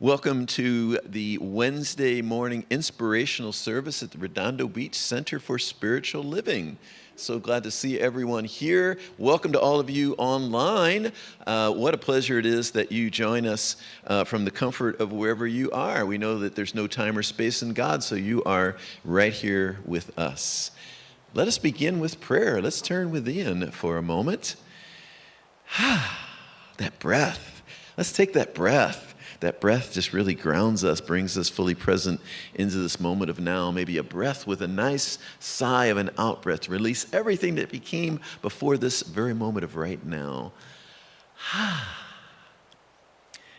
Welcome to the Wednesday morning inspirational service at the Redondo Beach Center for Spiritual Living. So glad to see everyone here. Welcome to all of you online. What a pleasure it is that you join us from the comfort of wherever you are. We know that there's no time or space in God, so you are right here with us. Let us begin with prayer. Let's turn within for a moment. That breath. Let's take that breath. That breath just really grounds us, brings us fully present into this moment of now. Maybe a breath with a nice sigh of an out-breath to release everything that became before this very moment of right now.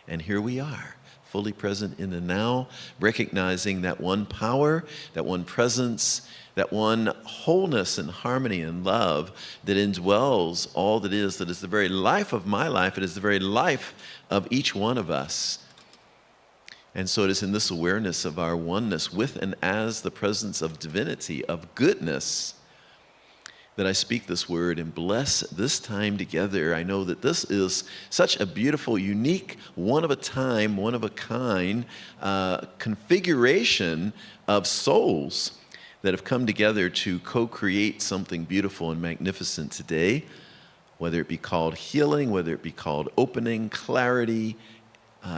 And here we are, fully present in the now, recognizing that one power, that one presence, that one wholeness and harmony and love that indwells all that is the very life of my life. It is the very life of each one of us. And so it is in this awareness of our oneness with and as the presence of divinity, of goodness, that I speak this word and bless this time together. I know that this is such a beautiful, unique, one-of-a-time, one-of-a-kind configuration of souls that have come together to co-create something beautiful and magnificent today, whether it be called healing, whether it be called opening, clarity,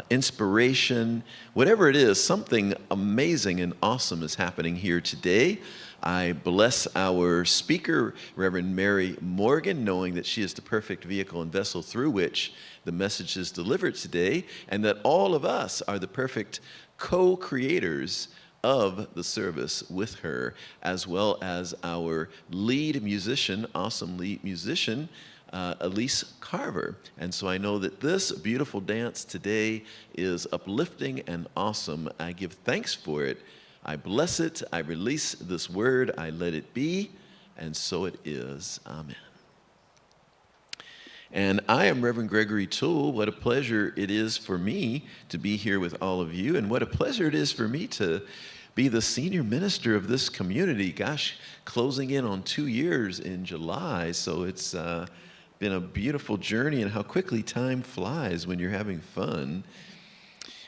inspiration, whatever it is, something amazing and awesome is happening here today. I bless our speaker, Reverend Mary Morgan, knowing that she is the perfect vehicle and vessel through which the message is delivered today, and that all of us are the perfect co-creators of the service with her, as well as our lead musician, awesome lead musician, Elise Carver. And so I know that this beautiful dance today is uplifting and awesome. I give thanks for it. I bless it. I release this word. I let it be. And so it is. Amen. And I am Reverend Gregory Toole. What a pleasure it is for me to be here with all of you. And what a pleasure it is for me to be the senior minister of this community. Gosh, closing in on 2 years in July. So it's been a beautiful journey, and how quickly time flies when you're having fun.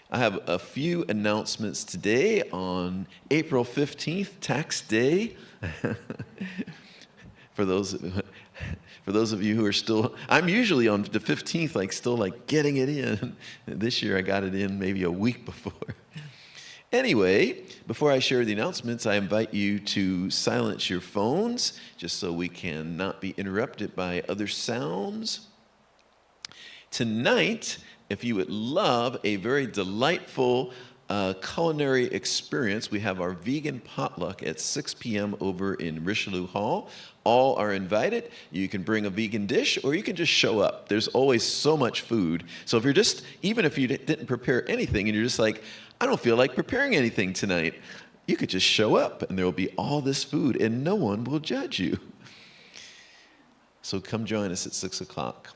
I have a few announcements today on April 15th, Tax Day. For those of you who are still, I'm usually on the 15th, still getting it in. This year I got it in maybe a week before. Anyway, before I share the announcements, I invite you to silence your phones, just so we can not be interrupted by other sounds. Tonight, if you would love a very delightful culinary experience, we have our vegan potluck at 6 p.m. over in Richelieu Hall. All are invited. You can bring a vegan dish, or you can just show up. There's always so much food. So even if you didn't prepare anything and you're just like, I don't feel like preparing anything tonight, you could just show up and there will be all this food and no one will judge you. So come join us at 6 o'clock.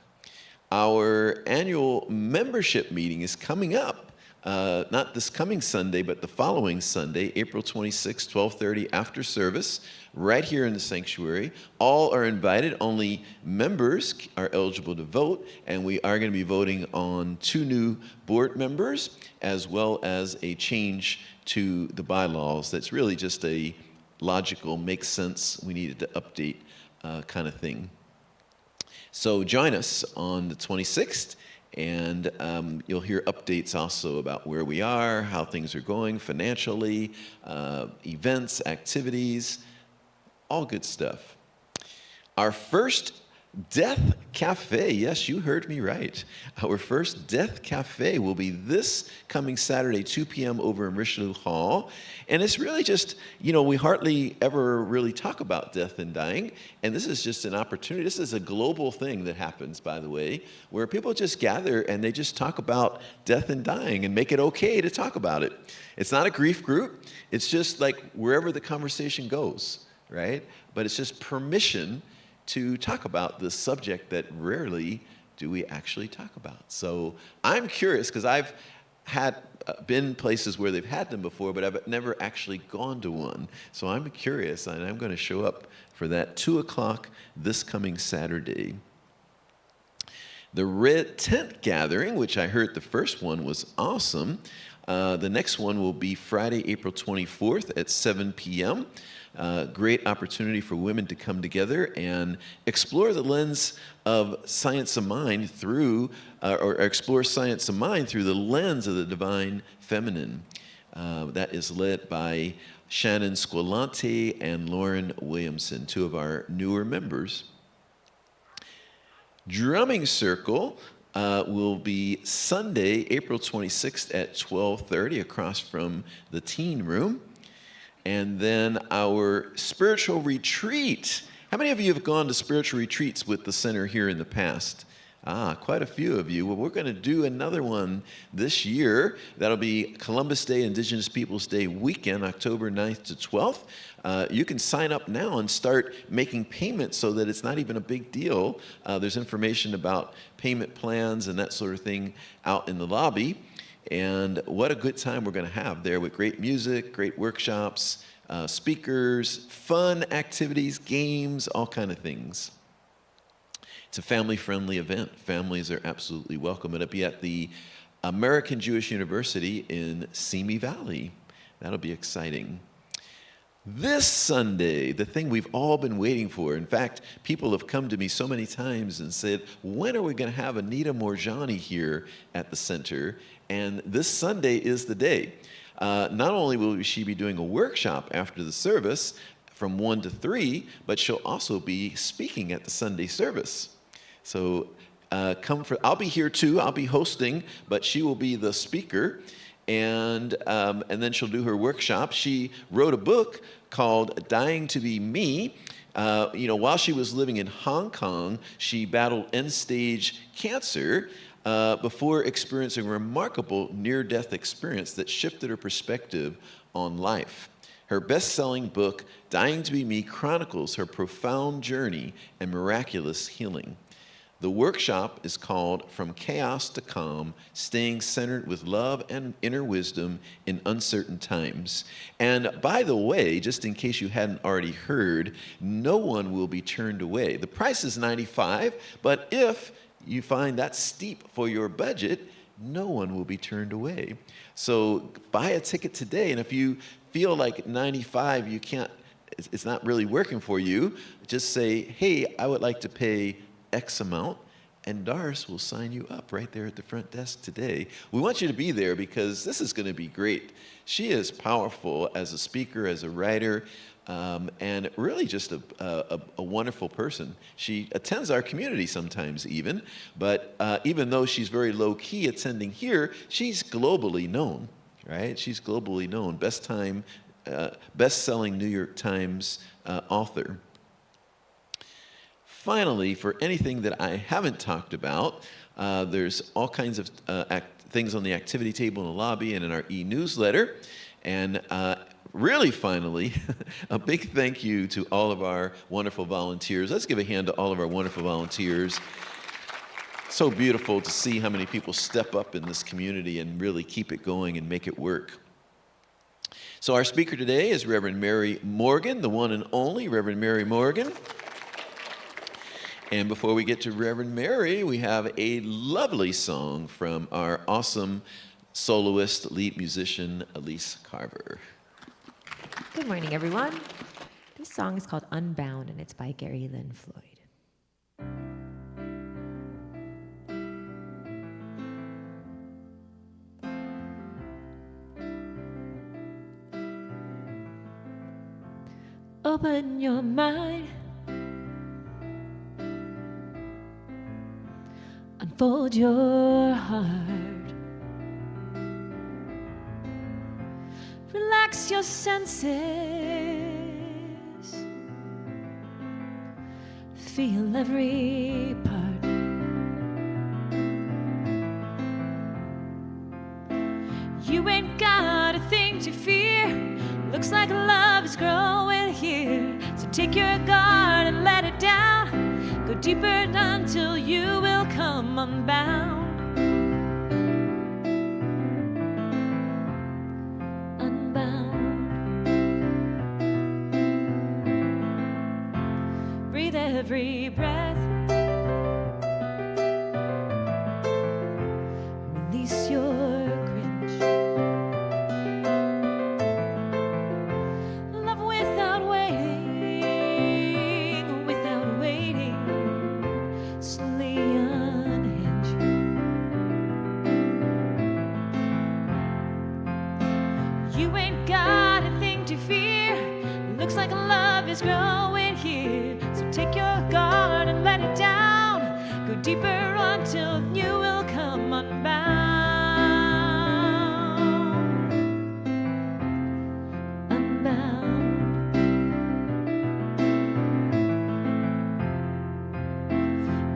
Our annual membership meeting is coming up. Not this coming Sunday, but the following Sunday, April 26, 12:30 after service, right here in the sanctuary. All are invited. Only members are eligible to vote, and we are going to be voting on 2 new board members, as well as a change to the bylaws. That's really just a logical, makes sense, we needed to update kind of thing. So join us on the 26th. And you'll hear updates also about where we are, how things are going financially, events, activities, all good stuff. Our first Death Cafe, yes, you heard me right. Our first Death Cafe will be this coming Saturday, 2 p.m. over in Richelieu Hall. And it's really just, we hardly ever really talk about death and dying. And this is just an opportunity. This is a global thing that happens, by the way, where people just gather and they just talk about death and dying and make it okay to talk about it. It's not a grief group. It's just like wherever the conversation goes, right? But it's just permission to talk about this subject that rarely do we actually talk about. So I'm curious, because I've been places where they've had them before, but I've never actually gone to one. So I'm curious, and I'm going to show up for that 2 o'clock this coming Saturday. The Red Tent Gathering, which I heard the first one was awesome, The next one will be Friday, April 24th at 7 p.m. Great opportunity for women to come together and explore the lens of science of mind through, or explore science of mind through the lens of the divine feminine. That is led by Shannon Squilante and Lauren Williamson, two of our newer members. Drumming Circle will be Sunday, April 26th at 12:30 across from the teen room. And then our spiritual retreat. How many of you have gone to spiritual retreats with the center here in the past? Quite a few of you. Well, we're going to do another one this year. That'll be Columbus Day, Indigenous Peoples Day weekend, October 9th to 12th. You can sign up now and start making payments so that it's not even a big deal. There's information about payment plans and that sort of thing out in the lobby. And what a good time we're going to have there with great music, great workshops, speakers, fun activities, games, all kind of things. It's a family-friendly event. Families are absolutely welcome. It'll be at the American Jewish University in Simi Valley. That'll be exciting. This Sunday, the thing we've all been waiting for. In fact, people have come to me so many times and said, when are we going to have Anita Morjani here at the center? And this Sunday is the day. Not only will she be doing a workshop after the service from 1 to 3, but she'll also be speaking at the Sunday service. So I'll be here too. I'll be hosting, but she will be the speaker. And then she'll do her workshop. She wrote a book called Dying to Be Me. While she was living in Hong Kong, she battled end-stage cancer before experiencing a remarkable near-death experience that shifted her perspective on life. Her best-selling book, Dying to Be Me, chronicles her profound journey and miraculous healing. The workshop is called From Chaos to Calm, Staying Centered with Love and Inner Wisdom in Uncertain Times. And by the way, just in case you hadn't already heard, no one will be turned away. The price is $95, but if you find that steep for your budget, no one will be turned away. So buy a ticket today, and if you feel like $95, it's not really working for you, just say, hey, I would like to pay X amount, and Doris will sign you up right there at the front desk today. We want you to be there because this is going to be great. She is powerful as a speaker, as a writer, and really just a wonderful person. She attends our community sometimes even, but even though she's very low-key attending here, she's globally known, right? She's globally known. Best-selling New York Times author. Finally, for anything that I haven't talked about, there's all kinds of things on the activity table in the lobby and in our e-newsletter. And really finally, a big thank you to all of our wonderful volunteers. Let's give a hand to all of our wonderful volunteers. So beautiful to see how many people step up in this community and really keep it going and make it work. So our speaker today is Reverend Mary Morgan, the one and only Reverend Mary Morgan. And before we get to Reverend Mary, we have a lovely song from our awesome soloist, lead musician, Elise Carver. Good morning, everyone. This song is called Unbound, and it's by Gary Lynn Floyd. Open your mind. Unfold your heart. Relax your senses. Feel every part. You ain't got a thing to fear. Looks like love is growing here. So take your guard and let it down. Go deeper until you will come unbound. Unbound. Breathe every breath. Release your cringe. You ain't got a thing to fear. Looks like love is growing here. So take your guard and let it down. Go deeper until you will come unbound.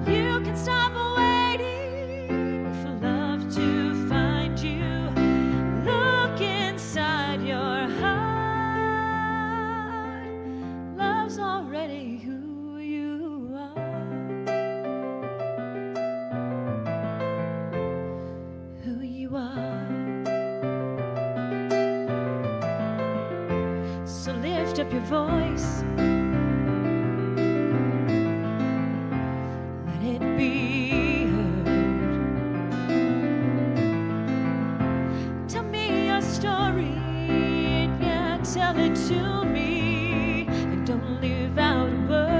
You can stop waiting for love to find you. Look inside your heart. Love's already who you are. Who you are. So lift up your voice. Let it be heard. Tell me your story, and yeah, tell it to me, and don't leave out a word.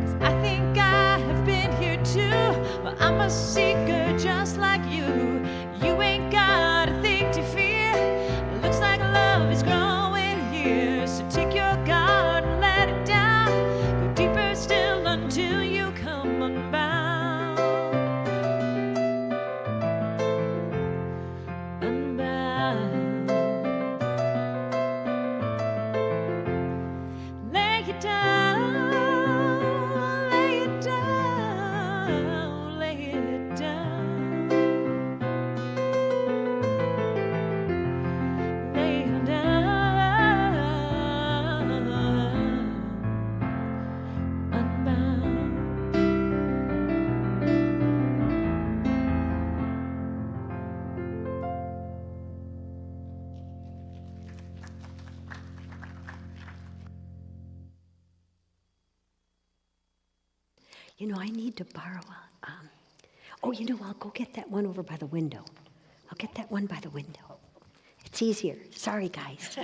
'Cause I think I have been here too, but I'm a seeker just like you. You ain't got a thing to fear. It looks like love is growing here. So take your guard and let it down. Go deeper still until you come unbound. Unbound. Lay it down. Lay it down. Lay it down. Lay it down. Unbound. You know, I need to borrow a, I'll go get that one over by the window. I'll get that one by the window. It's easier. Sorry, guys.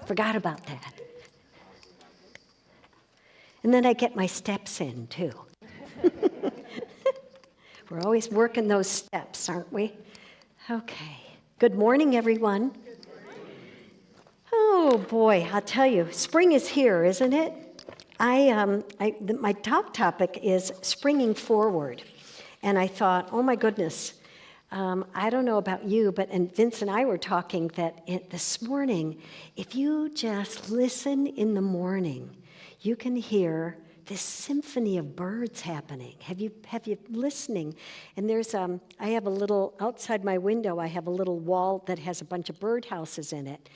Forgot about that. And then I get my steps in, too. We're always working those steps, aren't we? Okay. Good morning, everyone. Oh, boy, I'll tell you, spring is here, isn't it? My top topic is springing forward. And I thought, oh my goodness, I don't know about you, and Vince and I were talking that this morning, if you just listen in the morning, you can hear this symphony of birds happening. Have you listening? And there's, I have a little, outside my window, I have a little wall that has a bunch of birdhouses in it.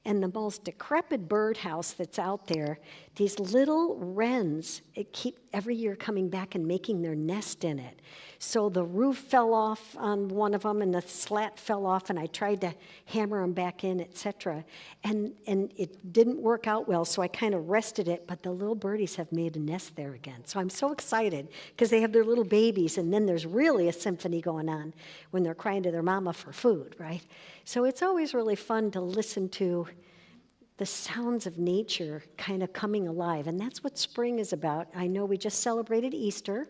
And the most decrepit birdhouse that's out there, these little wrens, keep every year coming back and making their nest in it. So the roof fell off on one of them, and the slat fell off, and I tried to hammer them back in, etc. And it didn't work out well, so I kind of rested it, but the little birdies have made a nest there again. So I'm so excited, because they have their little babies, and then there's really a symphony going on when they're crying to their mama for food, right? So it's always really fun to listen to the sounds of nature kind of coming alive. And that's what spring is about. I know we just celebrated Easter,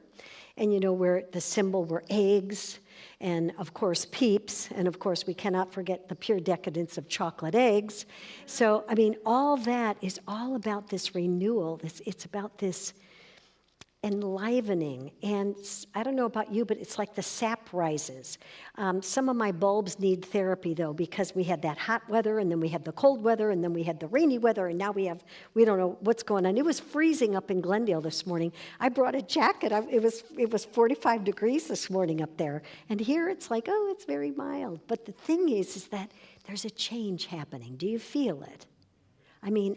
and you know, where the symbol were eggs, and of course peeps, and of course we cannot forget the pure decadence of chocolate eggs. So, I mean, all that is all about this renewal. It's about this enlivening. And I don't know about you, but it's like the sap rises. Some of my bulbs need therapy, though, because we had that hot weather, and then we had the cold weather, and then we had the rainy weather, and now we don't know what's going on. It was freezing up in Glendale this morning. I brought a jacket. It was 45 degrees this morning up there. And here it's like, oh, it's very mild. But the thing is that there's a change happening. Do you feel it? I mean,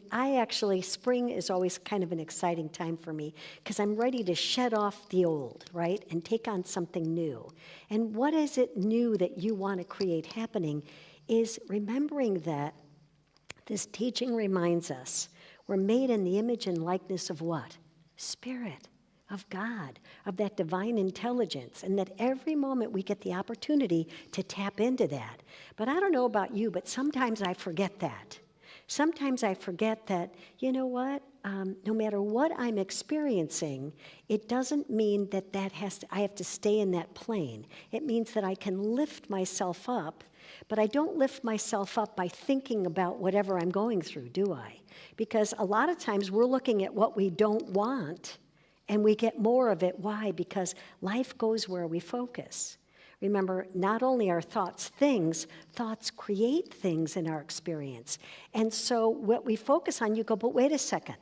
spring is always kind of an exciting time for me because I'm ready to shed off the old, right, and take on something new. And what is it new that you want to create happening is remembering that this teaching reminds us we're made in the image and likeness of what? Spirit, of God, of that divine intelligence, and that every moment we get the opportunity to tap into that. But I don't know about you, but sometimes I forget that. Sometimes I forget that, you know what, no matter what I'm experiencing, it doesn't mean that I have to stay in that plane. It means that I can lift myself up, but I don't lift myself up by thinking about whatever I'm going through, do I? Because a lot of times we're looking at what we don't want, and we get more of it. Why? Because life goes where we focus. Remember, not only are thoughts things, thoughts create things in our experience. And so what we focus on, you go, but wait a second.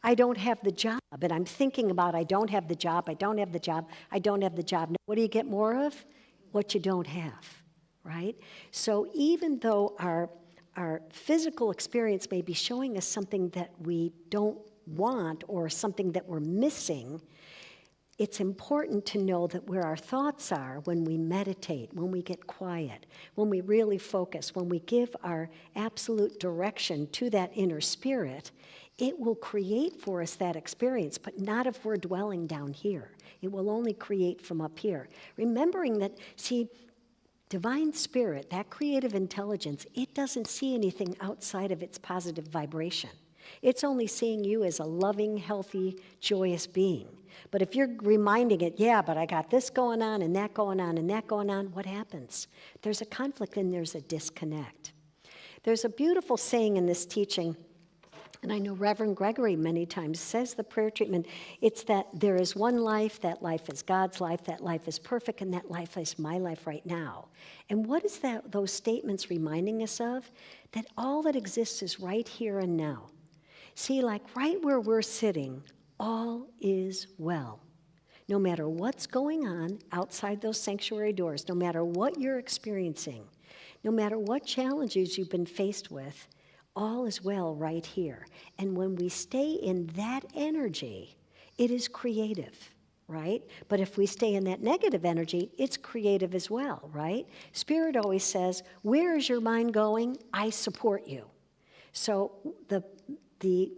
I don't have the job, and I'm thinking about I don't have the job, I don't have the job, I don't have the job. Now, what do you get more of? What you don't have, right? So even though our physical experience may be showing us something that we don't want or something that we're missing, it's important to know that where our thoughts are when we meditate, when we get quiet, when we really focus, when we give our absolute direction to that inner spirit, it will create for us that experience, but not if we're dwelling down here. It will only create from up here. Remembering that, see, divine spirit, that creative intelligence, it doesn't see anything outside of its positive vibration. It's only seeing you as a loving, healthy, joyous being. But if you're reminding it, yeah, but I got this going on and that going on and that going on, what happens? There's a conflict and there's a disconnect. There's a beautiful saying in this teaching, and I know Reverend Gregory many times says the prayer treatment, it's that there is one life, that life is God's life, that life is perfect, and that life is my life right now. And what is that? Those statements reminding us of? That all that exists is right here and now. See, like right where we're sitting, all is well. No matter what's going on outside those sanctuary doors, no matter what you're experiencing, no matter what challenges you've been faced with, all is well right here. And when we stay in that energy, it is creative, right? But if we stay in that negative energy, it's creative as well, right? Spirit always says, where is your mind going? I support you. So the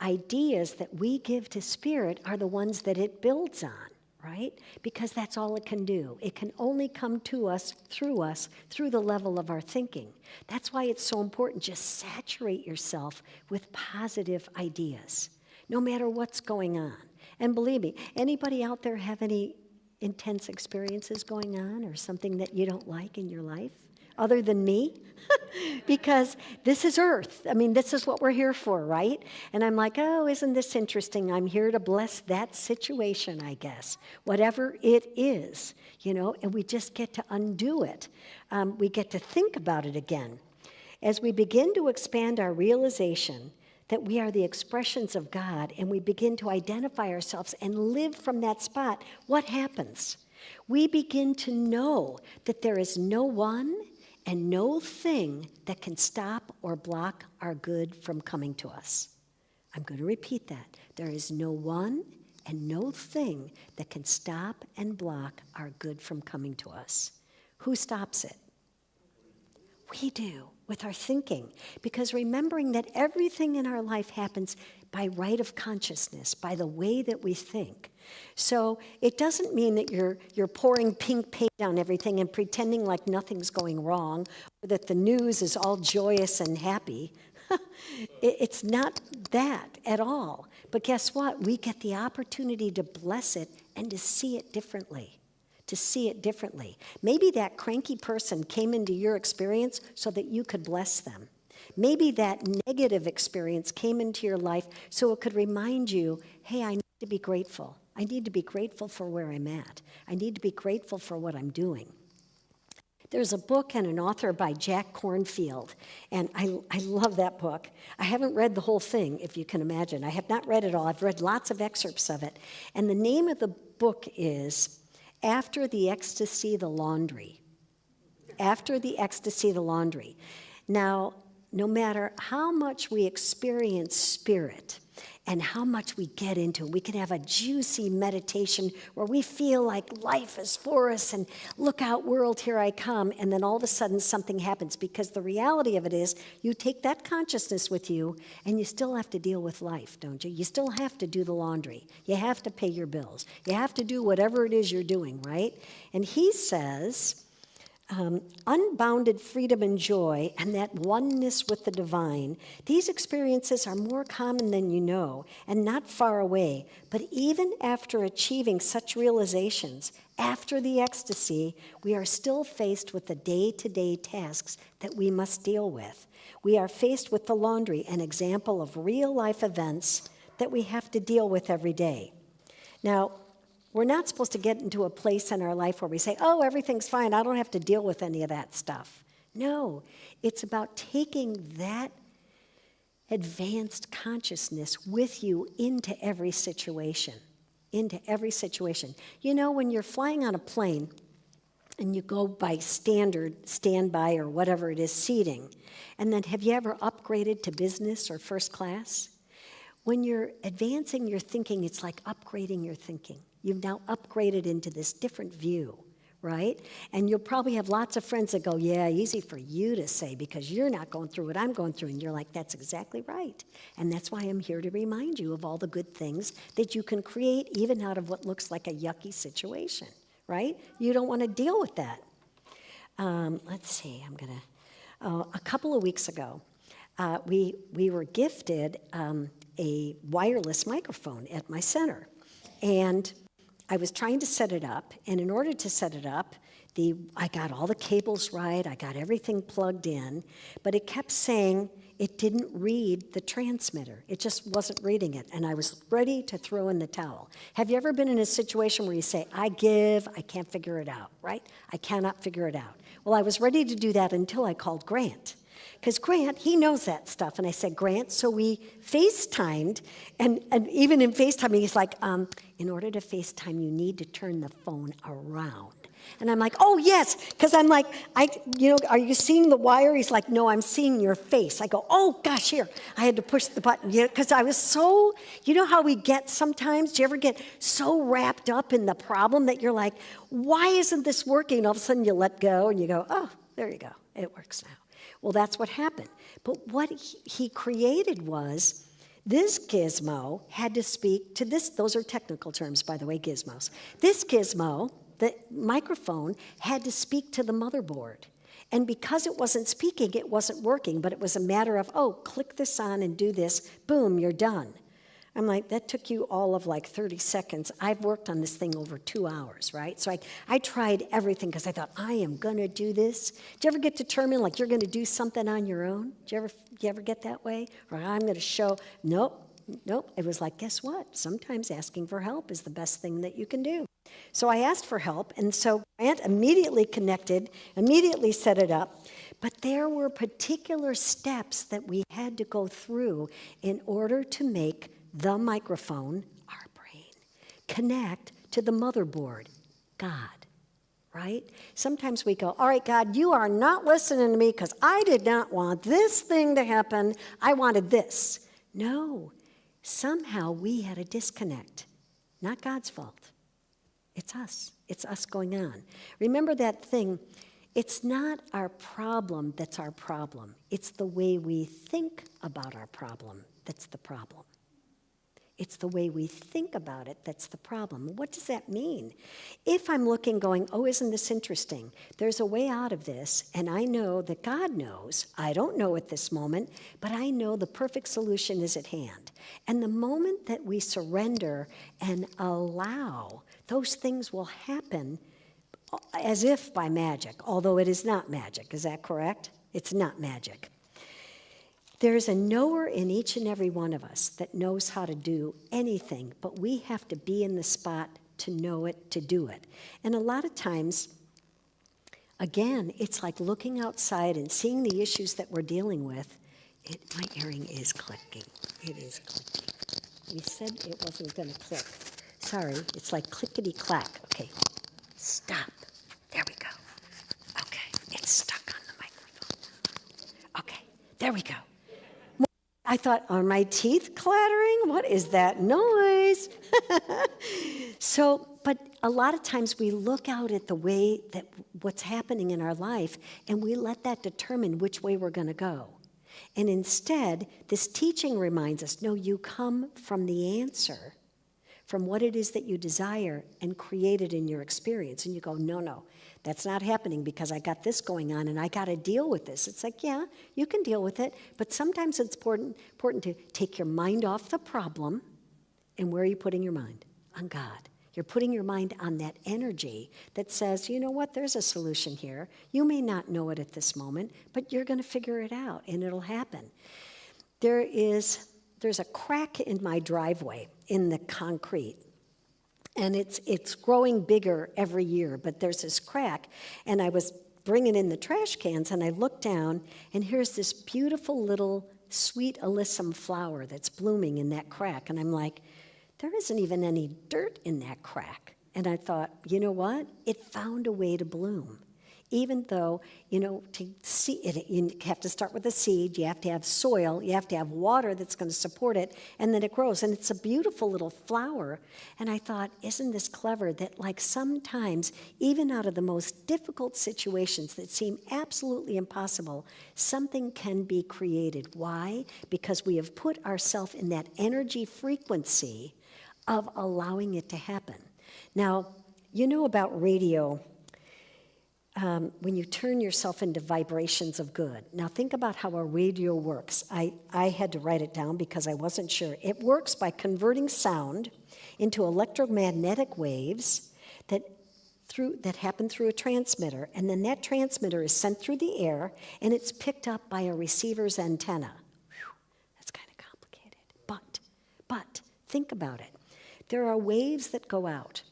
ideas that we give to Spirit are the ones that it builds on, right? Because that's all it can do. It can only come to us, through the level of our thinking. That's why it's so important. Just saturate yourself with positive ideas, no matter what's going on. And believe me, anybody out there have any intense experiences going on or something that you don't like in your life? Other than me? Because this is Earth. I mean, this is what we're here for, right? And I'm like, oh, isn't this interesting? I'm here to bless that situation, I guess. Whatever it is, and we just get to undo it. We get to think about it again. As we begin to expand our realization that we are the expressions of God and we begin to identify ourselves and live from that spot, what happens? We begin to know that there is no one and no thing that can stop or block our good from coming to us. I'm going to repeat that. There is no one and no thing that can stop and block our good from coming to us. Who stops it? We do, with our thinking. Because remembering that everything in our life happens by right of consciousness, by the way that we think. So it doesn't mean that you're pouring pink paint on everything and pretending like nothing's going wrong, or that the news is all joyous and happy. It's not that at all. But guess what? We get the opportunity to bless it and to see it differently. To see it differently. Maybe that cranky person came into your experience so that you could bless them. Maybe that negative experience came into your life so it could remind you, hey, I need to be grateful. I need to be grateful for where I'm at. I need to be grateful for what I'm doing. There's a book and an author by Jack Kornfield, and I love that book. I haven't read the whole thing, if you can imagine. I have not read it all. I've read lots of excerpts of it. And the name of the book is After the Ecstasy, the Laundry. After the Ecstasy, the Laundry. Now, no matter how much we experience spirit and how much we get into it, we can have a juicy meditation where we feel like life is for us and look out world, here I come, and then all of a sudden something happens, because the reality of it is you take that consciousness with you and you still have to deal with life, don't you? You still have to do the laundry. You have to pay your bills. You have to do whatever it is you're doing, right? And he says, unbounded freedom and joy, and that oneness with the divine, these experiences are more common than you know and not far away. But even after achieving such realizations, after the ecstasy, we are still faced with the day-to-day tasks that we must deal with. We are faced with the laundry, an example of real-life events that we have to deal with every day. Now, we're not supposed to get into a place in our life where we say, oh, everything's fine, I don't have to deal with any of that stuff. No, it's about taking that advanced consciousness with you into every situation, You know, when you're flying on a plane and you go by standard, standby, or whatever it is, seating, and then have you ever upgraded to business or first class? When you're advancing your thinking, it's like upgrading your thinking. You've now upgraded into this different view, right? And you'll probably have lots of friends that go, yeah, easy for you to say because you're not going through what I'm going through. And you're like, that's exactly right. And that's why I'm here to remind you of all the good things that you can create even out of what looks like a yucky situation, right? You don't want to deal with that. Let's see, a couple of weeks ago, we were gifted a wireless microphone at my center. And I was trying to set it up, and in order to set it up, I got all the cables right, I got everything plugged in, but it kept saying it didn't read the transmitter. It just wasn't reading it, and I was ready to throw in the towel. Have you ever been in a situation where you say, I can't figure it out, right? I cannot figure it out. Well, I was ready to do that until I called Grant. Because Grant, he knows that stuff. And I said, Grant, so we FaceTimed, and even in FaceTiming, he's like, in order to FaceTime, you need to turn the phone around. And I'm like, oh, yes, because I'm like, are you seeing the wire? He's like, no, I'm seeing your face. I go, oh, gosh, here. I had to push the button, because I was so, you know how we get sometimes? Do you ever get so wrapped up in the problem that you're like, why isn't this working? And all of a sudden you let go, and you go, oh, there you go. It works now. Well, that's what happened. But what he created was this gizmo had to speak to this. Those are technical terms, by the way, gizmos. This gizmo, the microphone, had to speak to the motherboard. And because it wasn't speaking, it wasn't working. But it was a matter of, oh, click this on and do this. Boom, you're done. I'm like, that took you all of like 30 seconds. I've worked on this thing over 2 hours, right? So I tried everything because I thought, I am going to do this. Do you ever get determined like you're going to do something on your own? Do you ever get that way? Or I'm going to show, nope. It was like, guess what? Sometimes asking for help is the best thing that you can do. So I asked for help, and so Grant immediately connected, immediately set it up. But there were particular steps that we had to go through in order to make the microphone, our brain, connect to the motherboard, God, right? Sometimes we go, all right, God, you are not listening to me because I did not want this thing to happen. I wanted this. No, somehow we had a disconnect. Not God's fault. It's us. It's us going on. Remember that thing. It's not our problem that's our problem. It's the way we think about our problem that's the problem. It's the way we think about it that's the problem. What does that mean? If I'm looking going, oh, isn't this interesting? There's a way out of this, and I know that God knows. I don't know at this moment, but I know the perfect solution is at hand. And the moment that we surrender and allow, those things will happen as if by magic, although it is not magic. Is that correct? It's not magic. There's a knower in each and every one of us that knows how to do anything, but we have to be in the spot to know it, to do it. And a lot of times, again, it's like looking outside and seeing the issues that we're dealing with. My earring is clicking. It is clicking. We said it wasn't going to click. Sorry, it's like clickety-clack. Okay, stop. There we go. Okay, it's stuck on the microphone. Okay, there we go. I thought, are my teeth clattering? What is that noise? But a lot of times we look out at the way that what's happening in our life, and we let that determine which way we're going to go. And instead, this teaching reminds us, no, you come from the answer, from what it is that you desire and create it in your experience. And you go, no, that's not happening because I got this going on and I got to deal with this. It's like, yeah, you can deal with it, but sometimes it's important to take your mind off the problem. And where are you putting your mind? On God. You're putting your mind on that energy that says, you know what, there's a solution here. You may not know it at this moment, but you're going to figure it out and it'll happen. There's a crack in my driveway in the concrete. And it's growing bigger every year, but there's this crack. And I was bringing in the trash cans, and I looked down, and here's this beautiful little sweet alyssum flower that's blooming in that crack. And I'm like, there isn't even any dirt in that crack. And I thought, you know what? It found a way to bloom. Even though, to see it, you have to start with a seed, you have to have soil, you have to have water that's going to support it, and then it grows. And it's a beautiful little flower. And I thought, isn't this clever that like sometimes, even out of the most difficult situations that seem absolutely impossible, something can be created. Why? Because we have put ourselves in that energy frequency of allowing it to happen. Now, you know about radio. When you turn yourself into vibrations of good. Now think about how a radio works. I had to write it down because I wasn't sure. It works by converting sound into electromagnetic waves that happen through a transmitter, and then that transmitter is sent through the air, and it's picked up by a receiver's antenna. Whew, that's kind of complicated. But think about it. There are waves that go out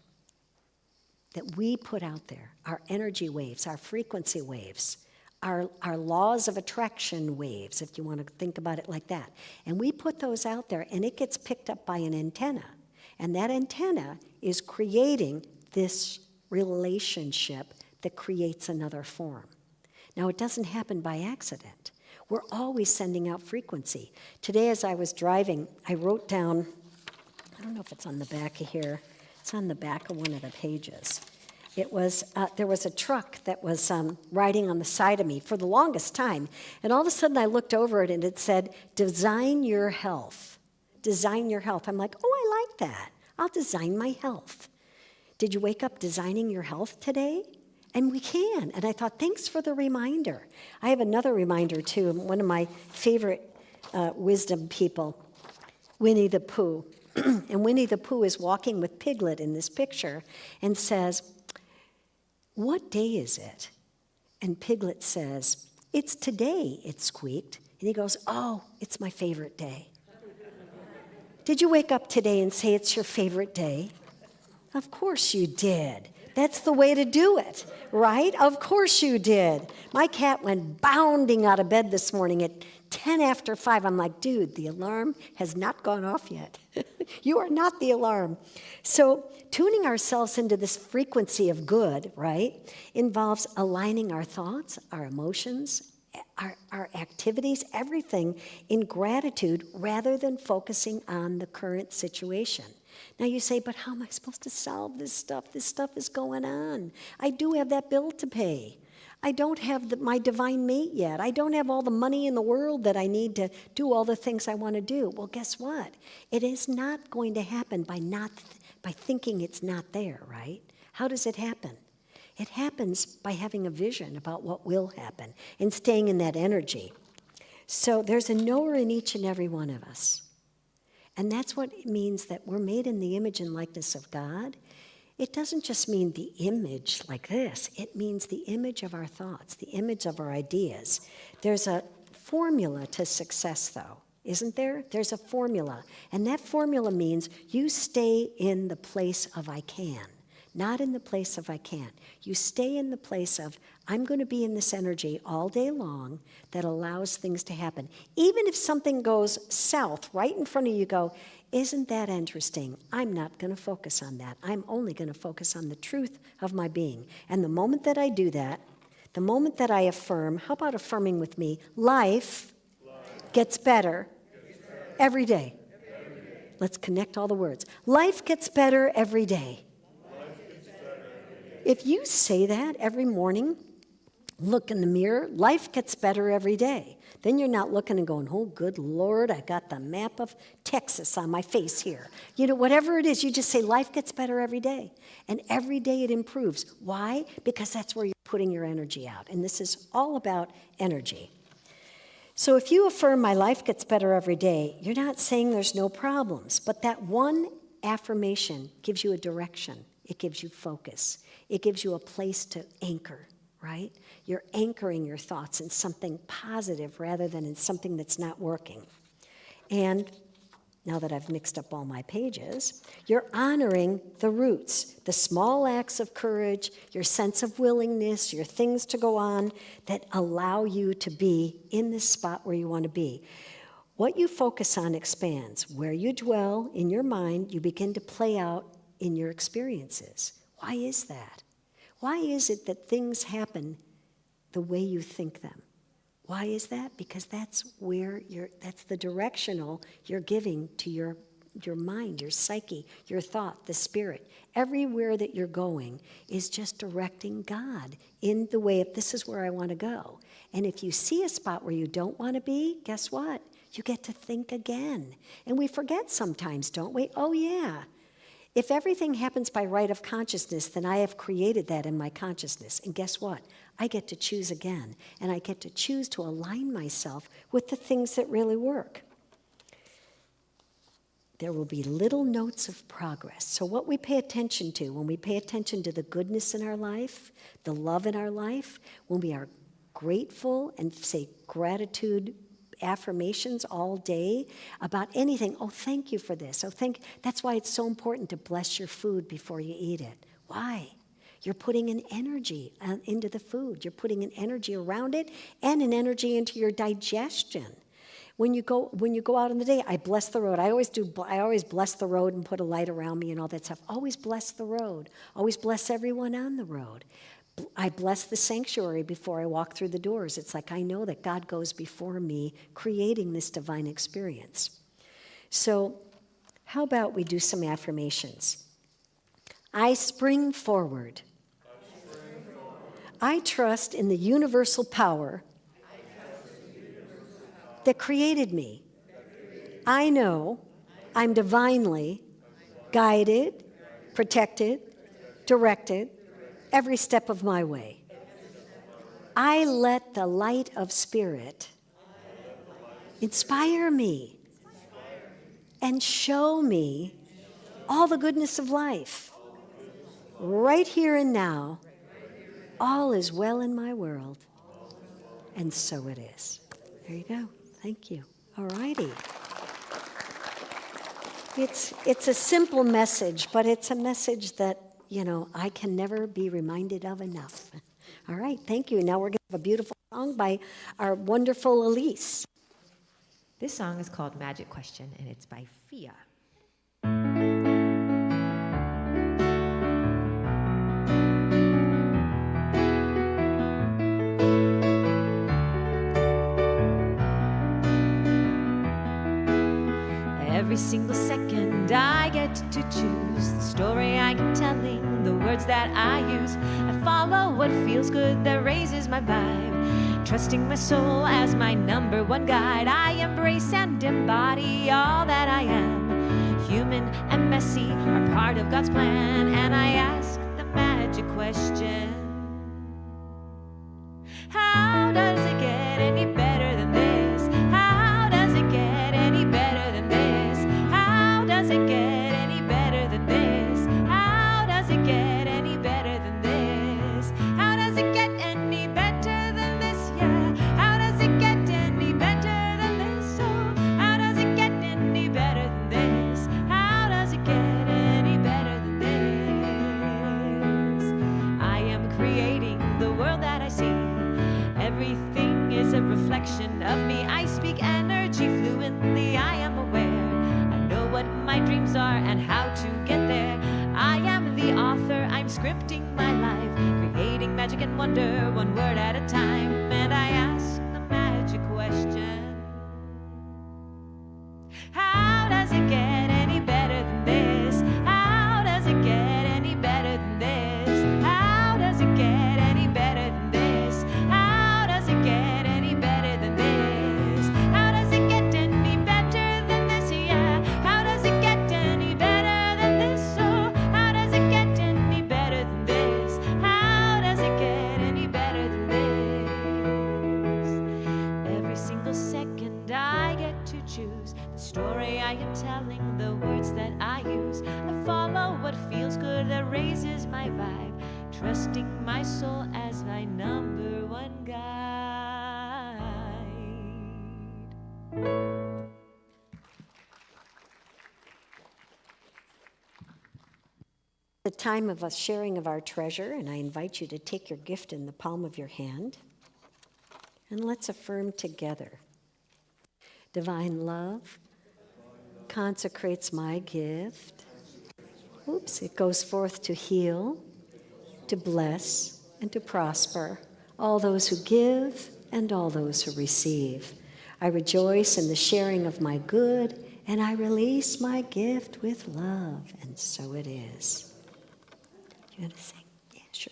that we put out there, our energy waves, our frequency waves, our laws of attraction waves, if you want to think about it like that. And we put those out there, and it gets picked up by an antenna. And that antenna is creating this relationship that creates another form. Now, it doesn't happen by accident. We're always sending out frequency. Today, as I was driving, I wrote down, I don't know if it's on the back of here, it's on the back of one of the pages. It was, there was a truck that was riding on the side of me for the longest time. And all of a sudden I looked over it and it said, design your health. Design your health. I'm like, oh, I like that. I'll design my health. Did you wake up designing your health today? And we can. And I thought, thanks for the reminder. I have another reminder too. One of my favorite wisdom people, Winnie the Pooh. And Winnie the Pooh is walking with Piglet in this picture and says, what day is it? And Piglet says, it's today, it squeaked. And he goes, oh, it's my favorite day. Did you wake up today and say it's your favorite day? Of course you did. That's the way to do it, right? Of course you did. My cat went bounding out of bed this morning at 10 after 5. I'm like, dude, the alarm has not gone off yet. You are not the alarm. So tuning ourselves into this frequency of good, right, involves aligning our thoughts, our emotions, our activities, everything in gratitude rather than focusing on the current situation. Now you say, but how am I supposed to solve this stuff? This stuff is going on. I do have that bill to pay. I don't have my divine mate yet. I don't have all the money in the world that I need to do all the things I want to do. Well, guess what? It is not going to happen by thinking it's not there, right? How does it happen? It happens by having a vision about what will happen and staying in that energy. So there's a knower in each and every one of us. And that's what it means that we're made in the image and likeness of God. It doesn't just mean the image like this. It means the image of our thoughts, the image of our ideas. There's a formula to success, though, isn't there? There's a formula. And that formula means you stay in the place of I can, not in the place of I can't. You stay in the place of I'm going to be in this energy all day long that allows things to happen. Even if something goes south right in front of you, go, isn't that interesting? I'm not going to focus on that. I'm only going to focus on the truth of my being. And the moment that I do that, the moment that I affirm, how about affirming with me? Life gets better every day. Let's connect all the words. Life gets better every day. If you say that every morning, look in the mirror, life gets better every day. Then you're not looking and going, oh, good Lord, I got the map of Texas on my face here. You know, whatever it is, you just say life gets better every day. And every day it improves. Why? Because that's where you're putting your energy out. And this is all about energy. So if you affirm my life gets better every day, you're not saying there's no problems. But that one affirmation gives you a direction. It gives you focus. It gives you a place to anchor, right? You're anchoring your thoughts in something positive rather than in something that's not working. And now that I've mixed up all my pages, you're honoring the roots, the small acts of courage, your sense of willingness, your things to go on that allow you to be in this spot where you want to be. What you focus on expands. Where you dwell in your mind, you begin to play out in your experiences. Why is that? Why is it that things happen the way you think them? Why is that? Because that's that's the directional you're giving to your mind, your psyche, your thought, the spirit. Everywhere that you're going is just directing God in the way of this is where I want to go. And if you see a spot where you don't want to be, guess what? You get to think again. And we forget sometimes, don't we? Oh, yeah. If everything happens by right of consciousness, then I have created that in my consciousness. And guess what? I get to choose again. And I get to choose to align myself with the things that really work. There will be little notes of progress. So what we pay attention to, when we pay attention to the goodness in our life, the love in our life, when we are grateful and say gratitude affirmations all day about anything. Oh, thank you for this. That's why it's so important to bless your food before you eat it. Why? You're putting an energy into the food. You're putting an energy around it and an energy into your digestion. When you go out in the day, I bless the road. I always bless the road and put a light around me and all that stuff. Always bless the road. Always bless everyone on the road. I bless the sanctuary before I walk through the doors. It's like I know that God goes before me, creating this divine experience. So how about we do some affirmations? I spring forward. I trust in the universal power that created me. I know I'm divinely guided, protected, directed, every step of my way. I let the light of spirit inspire me and show me all the goodness of life. Right here and now, all is well in my world. And so it is. There you go. Thank you. All righty. It's a simple message, but it's a message that I can never be reminded of enough. All right, thank you. Now we're going to have a beautiful song by our wonderful Elise. This song is called Magic Question, and it's by Fia. Every single second I get to choose the story I am telling, the words that I use. I follow what feels good, that raises my vibe, trusting my soul as my number one guide. I embrace and embody all that I am. Human and messy are part of God's plan, and I ask the magic question: how does it get any better than this? How does it get any better than this? How does it get any better than this? How does it get any better than this? How does it get any better than this? Yeah. How does it get any better than this? Oh, how does it get any better than this? How does it get any better than this? I am creating the world that I see. Everything is a reflection of me. I speak energy fluently. I am aware. I know what my dreams are and how to get there. I am the author. I'm scripting my life, creating magic and wonder, one word at a time. And I ask the magic question: how does it get any better than this? How does it get any better than this? How does it get any better than this? trusting my soul as my number one guide. The time of us sharing of our treasure, and I invite you to take your gift in the palm of your hand, and let's affirm together. Divine love consecrates my gift. Oops, it goes forth to heal, to bless, and to prosper all those who give and all those who receive. I rejoice in the sharing of my good, and I release my gift with love, and so it is. You want to sing? Yeah, sure.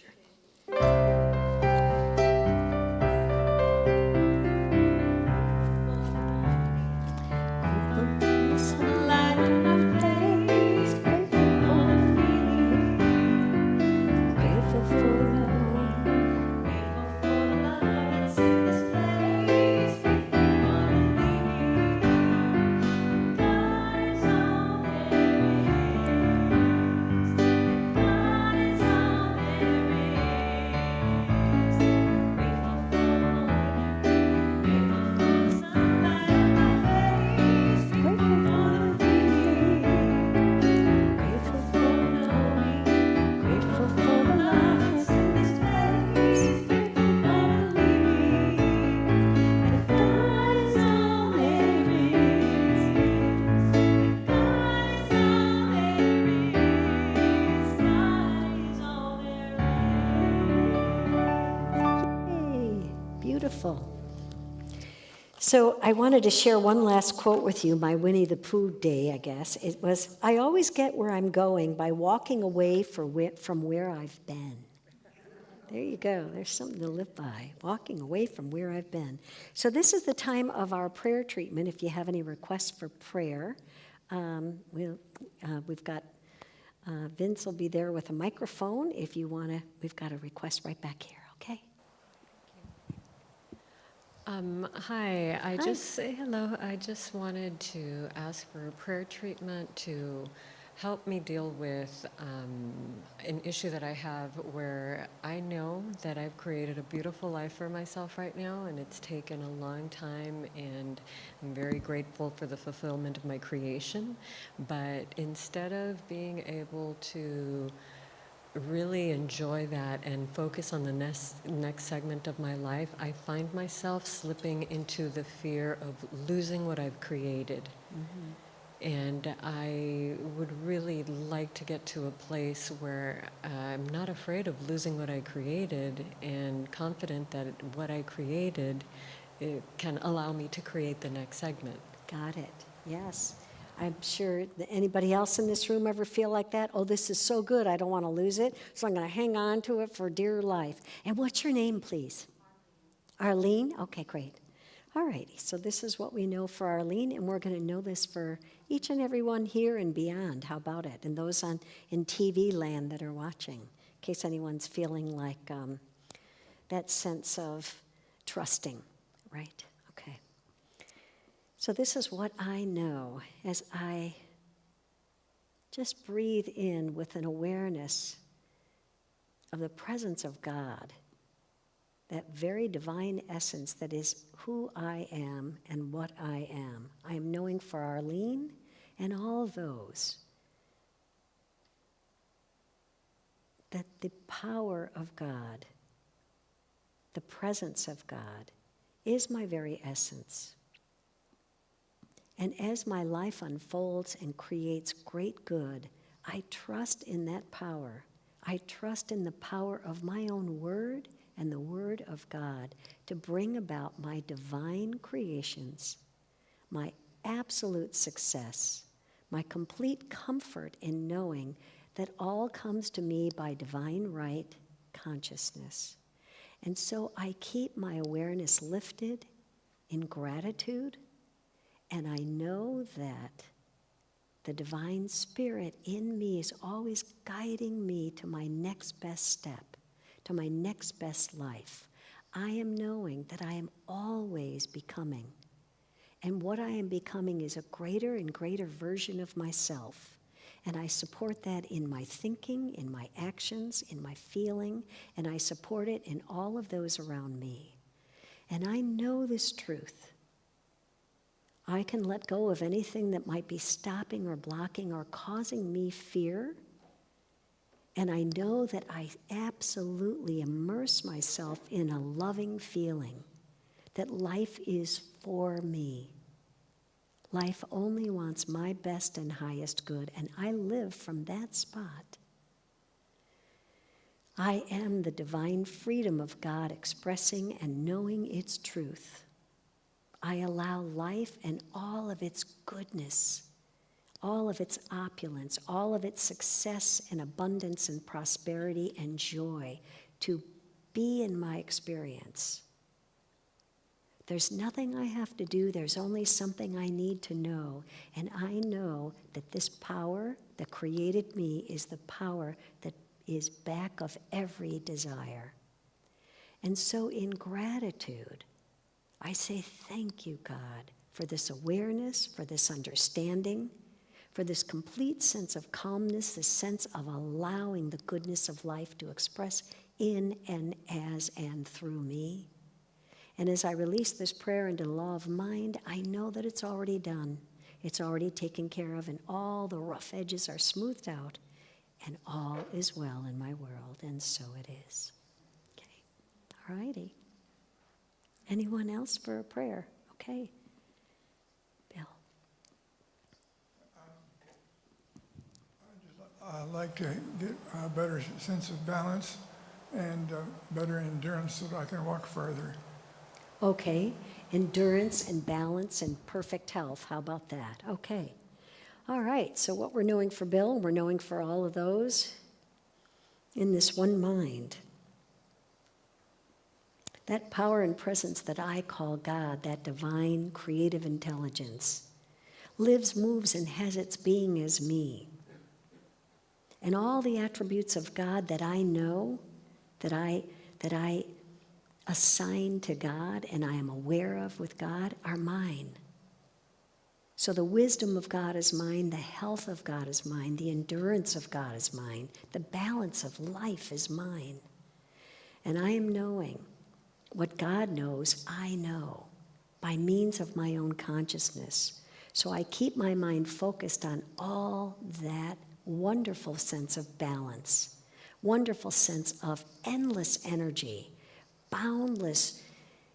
Beautiful. So I wanted to share one last quote with you, my Winnie the Pooh day, I guess. It was, I always get where I'm going by walking away from where I've been. There you go. There's something to live by, walking away from where I've been. So this is the time of our prayer treatment. If you have any requests for prayer, we've got Vince will be there with a microphone. If you want to, we've got a request right back here, okay? Hi, hello. I just wanted to ask for a prayer treatment to help me deal with an issue that I have where I know that I've created a beautiful life for myself right now, and it's taken a long time, and I'm very grateful for the fulfillment of my creation. But instead of being able to really enjoy that and focus on the next segment of my life, I find myself slipping into the fear of losing what I've created. Mm-hmm. And I would really like to get to a place where I'm not afraid of losing what I created and confident that what I created it can allow me to create the next segment. Got it. Yes. I'm sure that anybody else in this room ever feel like that? Oh, this is so good, I don't want to lose it, so I'm going to hang on to it for dear life. And what's your name, please? Arlene? Okay, great. All righty, so this is what we know for Arlene, and we're going to know this for each and every one here and beyond. How about it? And those in TV land that are watching, in case anyone's feeling like that sense of trusting, right? So this is what I know as I just breathe in with an awareness of the presence of God, that very divine essence that is who I am and what I am. I am knowing for Arlene and all those that the power of God, the presence of God, is my very essence. And as my life unfolds and creates great good, I trust in that power. I trust in the power of my own word and the word of God to bring about my divine creations, my absolute success, my complete comfort in knowing that all comes to me by divine right consciousness. And so I keep my awareness lifted in gratitude. And I know that the divine spirit in me is always guiding me to my next best step, to my next best life. I am knowing that I am always becoming. And what I am becoming is a greater and greater version of myself. And I support that in my thinking, in my actions, in my feeling, and I support it in all of those around me. And I know this truth. I can let go of anything that might be stopping or blocking or causing me fear. And I know that I absolutely immerse myself in a loving feeling that life is for me. Life only wants my best and highest good, and I live from that spot. I am the divine freedom of God expressing and knowing its truth. I allow life and all of its goodness, all of its opulence, all of its success and abundance and prosperity and joy to be in my experience. There's nothing I have to do, there's only something I need to know. And I know that this power that created me is the power that is back of every desire. And so in gratitude, I say thank you, God, for this awareness, for this understanding, for this complete sense of calmness, this sense of allowing the goodness of life to express in and as and through me. And as I release this prayer into the law of mind, I know that it's already done. It's already taken care of, and all the rough edges are smoothed out, and all is well in my world, and so it is. Okay, all righty. Anyone else for a prayer? Okay. Bill. I'd like to get a better sense of balance and better endurance so that I can walk further. Okay, endurance and balance and perfect health. How about that? Okay. All right, so what we're knowing for Bill, we're knowing for all of those in this one mind. That power and presence that I call God, that divine creative intelligence, lives, moves, and has its being as me. And all the attributes of God that I know, that I assign to God and I am aware of with God are mine. So the wisdom of God is mine, the health of God is mine, the endurance of God is mine, the balance of life is mine. And I am knowing what God knows, I know by means of my own consciousness. So I keep my mind focused on all that wonderful sense of balance, wonderful sense of endless energy, boundless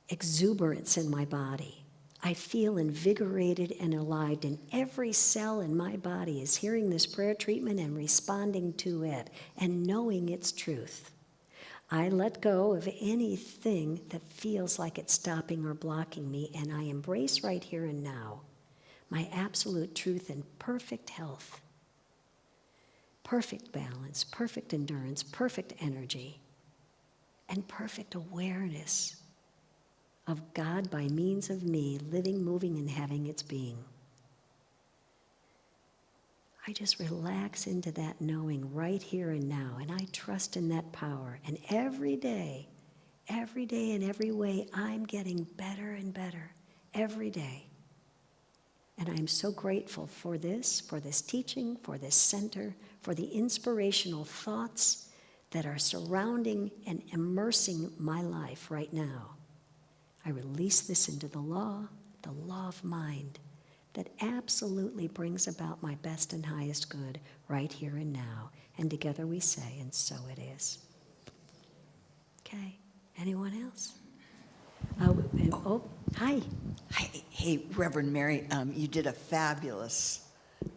exuberance in my body. I feel invigorated and alive, and every cell in my body is hearing this prayer treatment and responding to it and knowing its truth. I let go of anything that feels like it's stopping or blocking me, and I embrace right here and now my absolute truth and perfect health, perfect balance, perfect endurance, perfect energy, and perfect awareness of God by means of me, living, moving, and having its being. I just relax into that knowing right here and now, and I trust in that power. And every day in every way, I'm getting better and better every day. And I'm so grateful for this teaching, for this center, for the inspirational thoughts that are surrounding and immersing my life right now. I release this into the law of mind, that absolutely brings about my best and highest good right here and now. And together we say, and so it is. Okay, anyone else? Hi. Hi, hey, Reverend Mary, you did a fabulous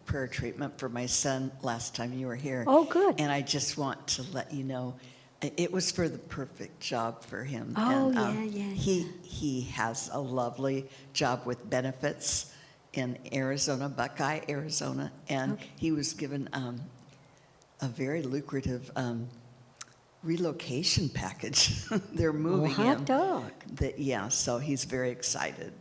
prayer treatment for my son last time you were here. Oh, good. And I just want to let you know, it was for the perfect job for him. Oh, and, yeah. He has a lovely job with benefits in Arizona, Buckeye, Arizona, and Okay. he was given a very lucrative relocation package. They're moving him. Hot dog. So he's very excited.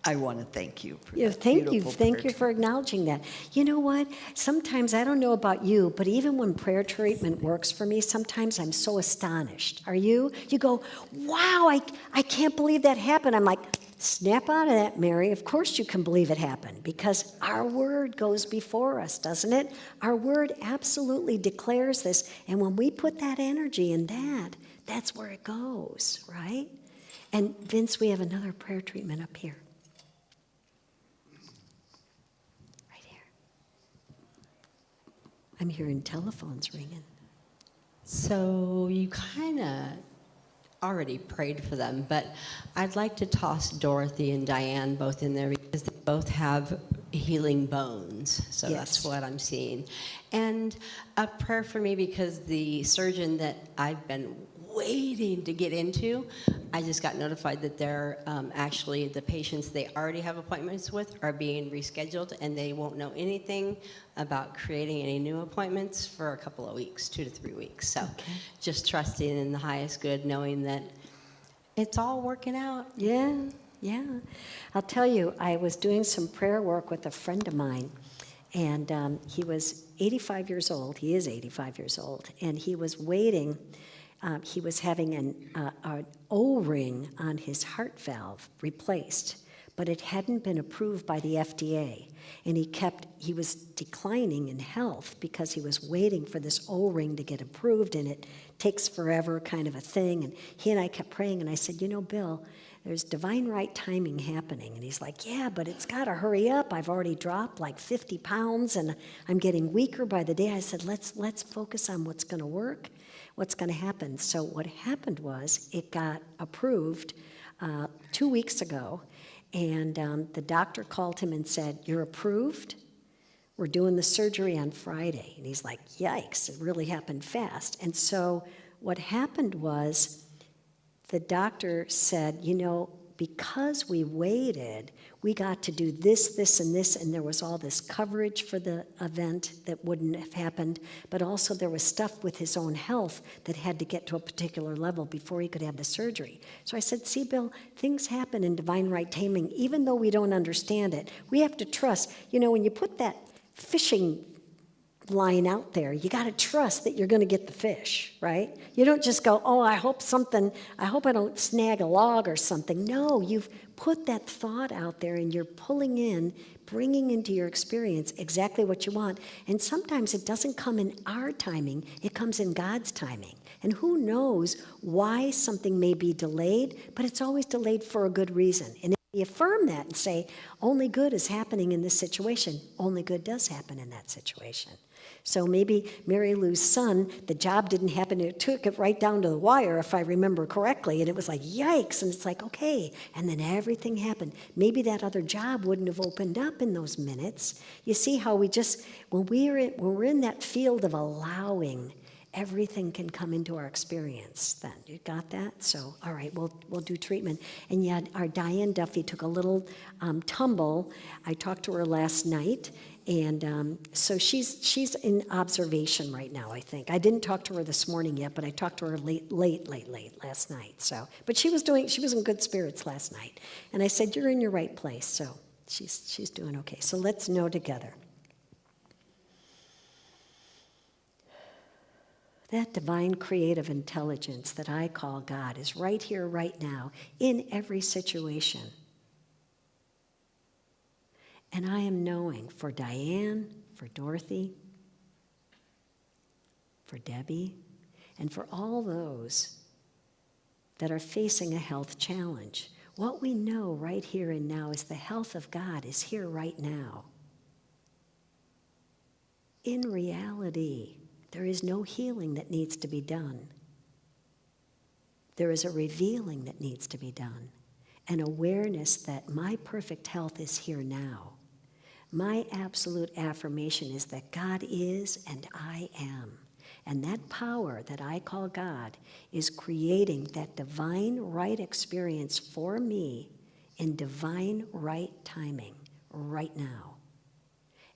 I want to thank you for Yeah, that thank you. beautiful Thank prayer you for acknowledging that. You know what? Sometimes, I don't know about you, but even when prayer treatment works for me, sometimes I'm so astonished. Are you? You go, wow, I can't believe that happened. I'm like, snap out of that, Mary. Of course you can believe it happened because our word goes before us, doesn't it? Our word absolutely declares this. And when we put that energy in that, that's where it goes, right? And Vince, we have another prayer treatment up here. Right here. I'm hearing telephones ringing. So you kind of already prayed for them, but I'd like to toss Dorothy and Diane both in there because they both have healing bones. So Yes. that's what I'm seeing. And a prayer for me because the surgeon that I've been waiting to get into, I just got notified that they're actually, the patients they already have appointments with are being rescheduled, and they won't know anything about creating any new appointments for a couple of weeks, 2 to 3 weeks. So just trusting in the highest good, knowing that it's all working out. Yeah, yeah. I'll tell you, I was doing some prayer work with a friend of mine, and he was 85 years old. He is 85 years old, and he was waiting. He was having an O-ring on his heart valve replaced, but it hadn't been approved by the FDA. And he was declining in health because he was waiting for this O-ring to get approved, and it takes forever kind of a thing. And he and I kept praying, and I said, Bill, there's divine right timing happening. And he's like, yeah, but it's got to hurry up. I've already dropped like 50 pounds, and I'm getting weaker by the day. I said, let's focus on what's going to work, what's going to happen. So what happened was it got approved 2 weeks ago, and the doctor called him and said, you're approved. We're doing the surgery on Friday. And he's like, yikes, it really happened fast. And so what happened was the doctor said, because we waited, we got to do this, this, and this, and there was all this coverage for the event that wouldn't have happened, but also there was stuff with his own health that had to get to a particular level before he could have the surgery. So I said, see, Bill, things happen in divine right timing, even though we don't understand it. We have to trust. When you put that fishing line out there, you got to trust that you're going to get the fish, right? You don't just go, I hope I don't snag a log or something. No, you've put that thought out there and you're bringing into your experience exactly what you want. And sometimes it doesn't come in our timing, it comes in God's timing. And who knows why something may be delayed, but it's always delayed for a good reason. And if we affirm that and say, only good is happening in this situation, only good does happen in that situation. So maybe Mary Lou's son, the job didn't happen, it took it right down to the wire, if I remember correctly, and it was like, yikes, and it's like, okay, and then everything happened. Maybe that other job wouldn't have opened up in those minutes. You see how when we're in that field of allowing, everything can come into our experience then. You got that? So, all right, we'll do treatment. And yet our Diane Duffy took a little tumble. I talked to her last night, and so she's in observation right now, I think. I didn't talk to her this morning yet, but I talked to her late last night. So, but she was in good spirits last night. And I said, you're in your right place. So she's doing okay. So let's know together. That divine creative intelligence that I call God is right here, right now, in every situation. And I am knowing for Diane, for Dorothy, for Debbie, and for all those that are facing a health challenge, what we know right here and now is the health of God is here right now. In reality, there is no healing that needs to be done. There is a revealing that needs to be done, an awareness that my perfect health is here now. My absolute affirmation is that God is and I am. And that power that I call God is creating that divine right experience for me in divine right timing right now.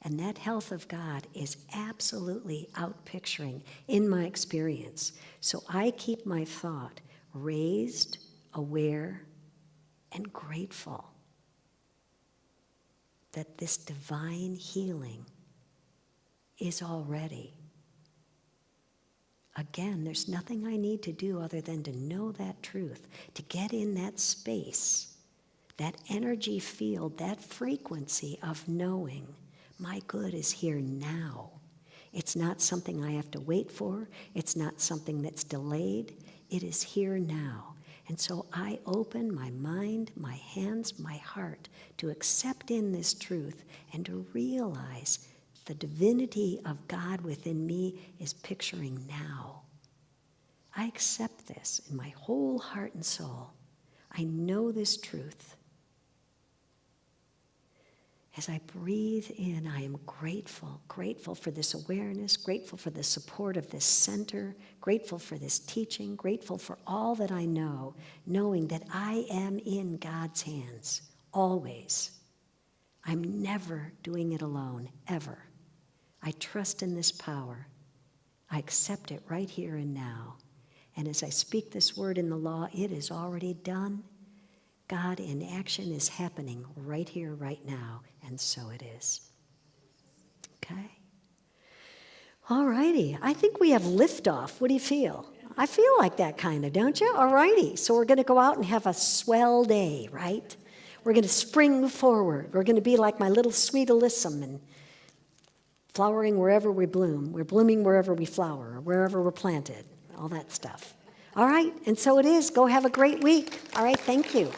And that health of God is absolutely outpicturing in my experience. So I keep my thought raised, aware, and grateful that this divine healing is already. Again, there's nothing I need to do other than to know that truth, to get in that space, that energy field, that frequency of knowing my good is here now. It's not something I have to wait for. It's not something that's delayed. It is here now. And so I open my mind, my hands, my heart to accept in this truth and to realize the divinity of God within me is picturing now. I accept this in my whole heart and soul. I know this truth. As I breathe in, I am grateful, grateful for this awareness, grateful for the support of this center, grateful for this teaching, grateful for all that I know, knowing that I am in God's hands, always. I'm never doing it alone, ever. I trust in this power. I accept it right here and now. And as I speak this word in the law, it is already done. God in action is happening right here, right now, and so it is. Okay? All righty. I think we have liftoff. What do you feel? I feel like that kind of, don't you? All righty. So we're going to go out and have a swell day, right? We're going to spring forward. We're going to be like my little sweet alyssum and flowering wherever we bloom. We're blooming wherever we flower, wherever we're planted, all that stuff. All right, and so it is. Go have a great week. All right, thank you.